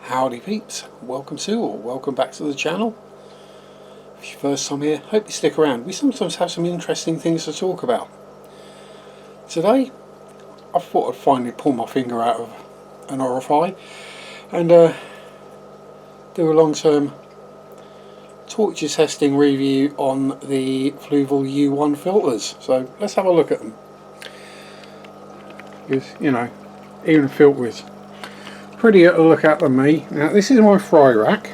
Howdy peeps, welcome to or welcome back to the channel. If it's your first time here, hope you stick around. We sometimes have some interesting things to talk about. Today I thought I'd finally pull my finger out of an orifice and do a long-term torture testing review on the Fluval U1 filters. So let's have a look at them. Because, you know, even a filter is prettier to look at than me. Now this is my fry rack,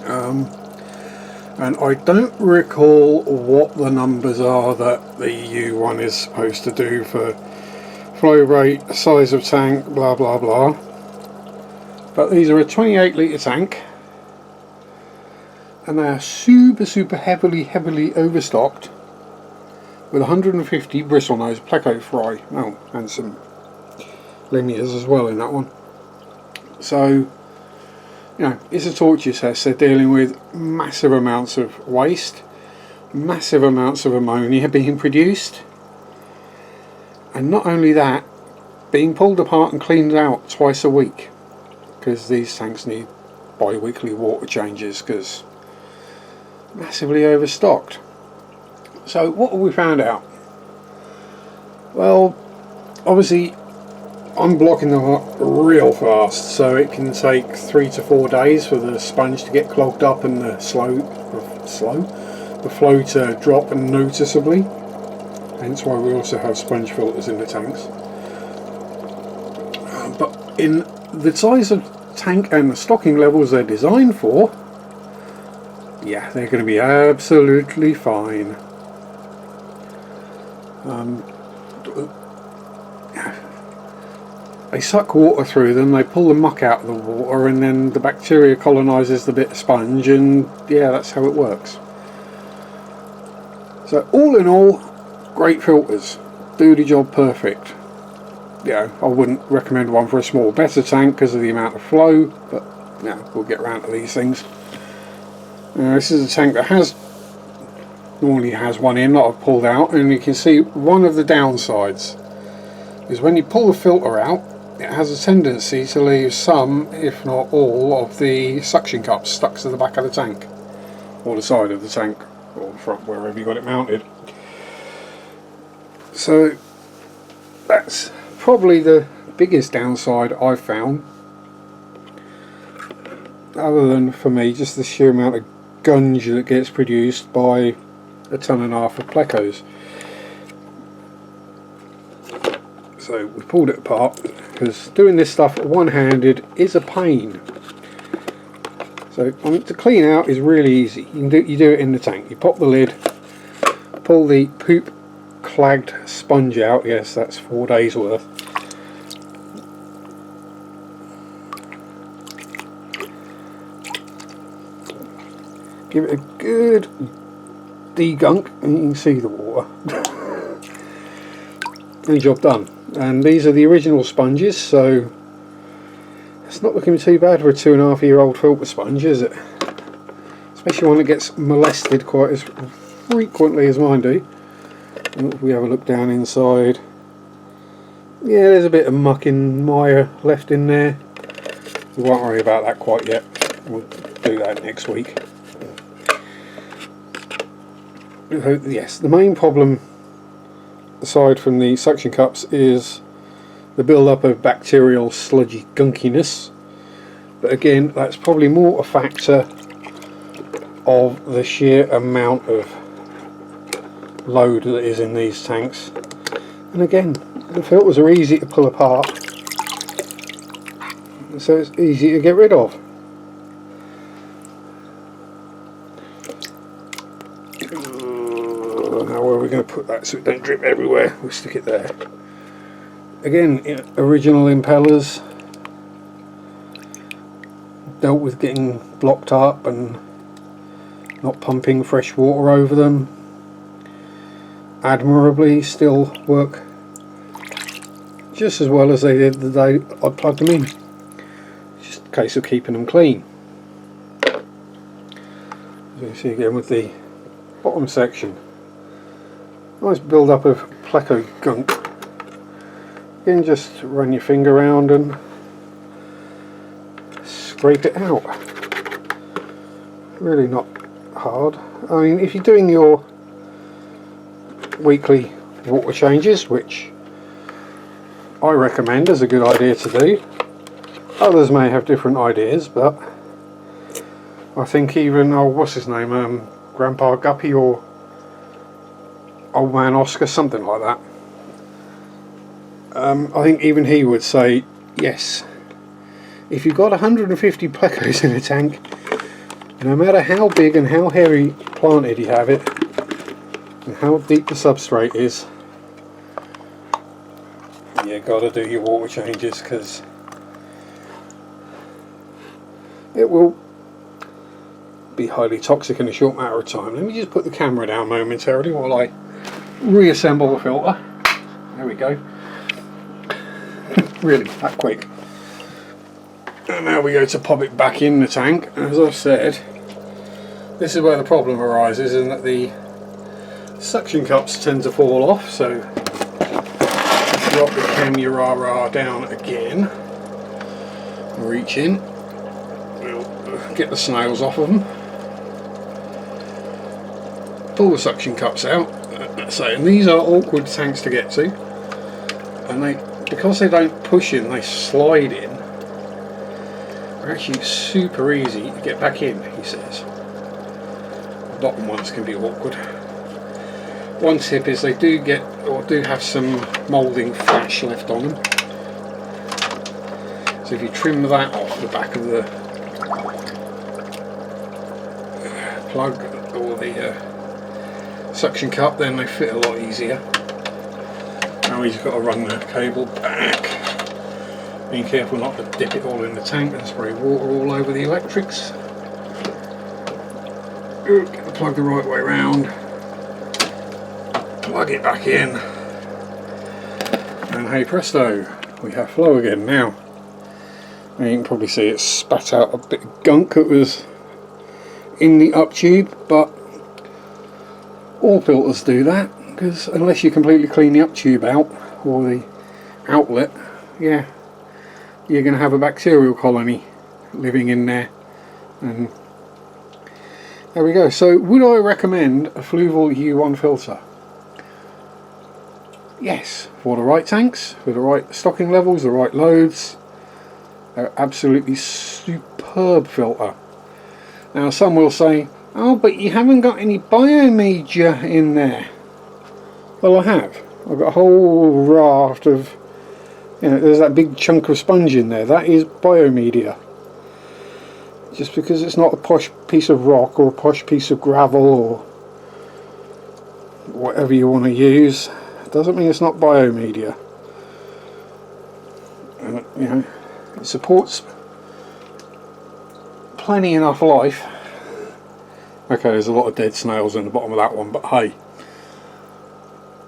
and I don't recall what the numbers are that the U1 is supposed to do for flow rate, size of tank, blah blah blah, but these are a 28 litre tank and they are super heavily overstocked with 150 bristle nose pleco fry. Oh, and some linears as well in that one. So, you know, it's a torture test. They're dealing with massive amounts of waste, massive amounts of ammonia being produced, and not only that, being pulled apart and cleaned out twice a week, because these tanks need bi-weekly water changes because massively overstocked. So what have we found out? Well, obviously I'm blocking them up real fast, so it can take 3 to 4 days for the sponge to get clogged up and the flow to drop noticeably. Hence why we also have sponge filters in the tanks. But in the size of tank and the stocking levels they're designed for, yeah, they're going to be absolutely fine. They suck water through them, they pull the muck out of the water, and then the bacteria colonises the bit of sponge, and yeah, that's how it works. So all in all, great filters, do the job perfect. Yeah, I wouldn't recommend one for a small better tank because of the amount of flow, but yeah, we'll get around to these things. This is a tank that normally has one in that I've pulled out, and you can see one of the downsides is when you pull the filter out, it has a tendency to leave some, if not all, of the suction cups stuck to the back of the tank, or the side of the tank, or the front, wherever you got it mounted. So that's probably the biggest downside I've found, other than, for me, just the sheer amount of gunge that gets produced by a ton and a half of plecos. So we pulled it apart because doing this stuff one-handed is a pain. So to clean out is really easy. You do it in the tank. You pop the lid, pull the poop clagged sponge out. Yes, that's 4 days worth. Give it a good degunk and you can see the water. And job done. And these are the original sponges, so it's not looking too bad for a 2.5-year-old filter sponge, is it? Especially one that gets molested quite as frequently as mine do. And if we have a look down inside, yeah, there's a bit of muck and mire left in there. We won't worry about that quite yet. We'll do that next week. Yes, the main problem, aside from the suction cups, is the build-up of bacterial sludgy gunkiness. But again, that's probably more a factor of the sheer amount of load that is in these tanks. And again, the filters are easy to pull apart, so it's easy to get rid of. Now where are we going to put that so it don't drip everywhere? We'll stick it there. Again, original impellers, dealt with getting blocked up and not pumping fresh water over them admirably, still work just as well as they did the day I plugged them in. It's just a case of keeping them clean. As you see again with the bottom section, nice build up of pleco gunk. Again, just run your finger around and scrape it out. Really not hard. I mean, if you're doing your weekly water changes, which I recommend as a good idea to do, others may have different ideas, but I think even, oh, what's his name, Grandpa Guppy or Old Man Oscar, something like that, I think even he would say yes. If you've got 150 plecos in a tank, no matter how big and how hairy planted you have it, and how deep the substrate is, you got to do your water changes, because it will be highly toxic in a short matter of time. Let me just put the camera down momentarily while I reassemble the filter. There we go. Really, that quick. And now we go to pop it back in the tank. As I've said, this is where the problem arises, in that the suction cups tend to fall off, so drop the camera down again, reach in, we'll get the snails off of them, pull the suction cups out. And these are awkward tanks to get to, and because they don't push in, they slide in. They're actually super easy to get back in, he says. The bottom ones can be awkward. One tip is they do have some moulding flash left on them. So if you trim that off the back of the plug or the suction cup, then they fit a lot easier. Now he's got to run the cable back. Being careful not to dip it all in the tank and spray water all over the electrics. Get the plug the right way round. Plug it back in. And hey presto, we have flow again now. And you can probably see it spat out a bit of gunk that was in the up tube, but all filters do that, because unless you completely clean the up tube out, or the outlet, yeah, you're going to have a bacterial colony living in there. And there we go. So would I recommend a Fluval U1 filter? Yes, for the right tanks, for the right stocking levels, the right loads. They're absolutely superb filter. Now some will say, oh, but you haven't got any biomedia in there. Well, I have. I've got a whole raft of, there's that big chunk of sponge in there. That is biomedia. Just because it's not a posh piece of rock or a posh piece of gravel or whatever you want to use, doesn't mean it's not biomedia. And, it supports plenty enough life. Okay, there's a lot of dead snails in the bottom of that one, but hey,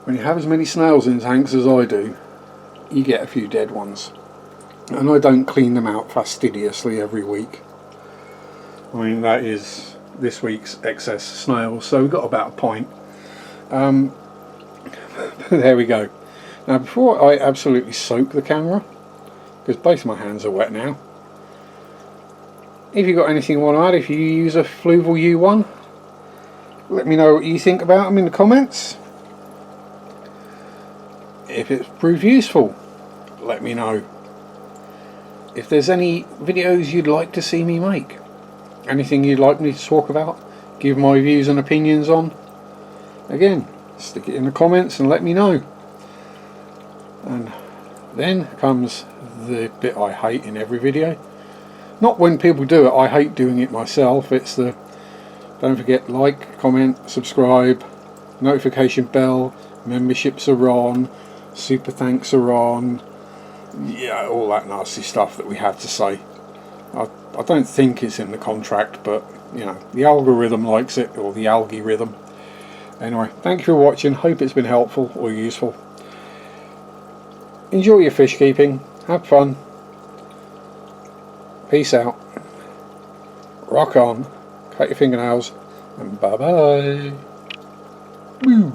when you have as many snails in tanks as I do, you get a few dead ones. And I don't clean them out fastidiously every week. I mean, that is this week's excess snails, so we've got about a pint. There we go. Now before I absolutely soak the camera, because both my hands are wet now, if you've got anything you want to add, if you use a Fluval U1, let me know what you think about them in the comments. If it's proved useful, let me know. If there's any videos you'd like to see me make, anything you'd like me to talk about, give my views and opinions on, again, stick it in the comments and let me know. And then comes the bit I hate in every video. Not when people do it, I hate doing it myself. It's the don't forget like, comment, subscribe, notification bell, memberships are on, super thanks are on, yeah, all that nasty stuff that we have to say. I don't think it's in the contract, but the algorithm likes it, or the algae rhythm. Anyway, thank you for watching. Hope it's been helpful or useful. Enjoy your fish keeping, have fun, peace out, rock on, cut your fingernails, and bye bye. Woo.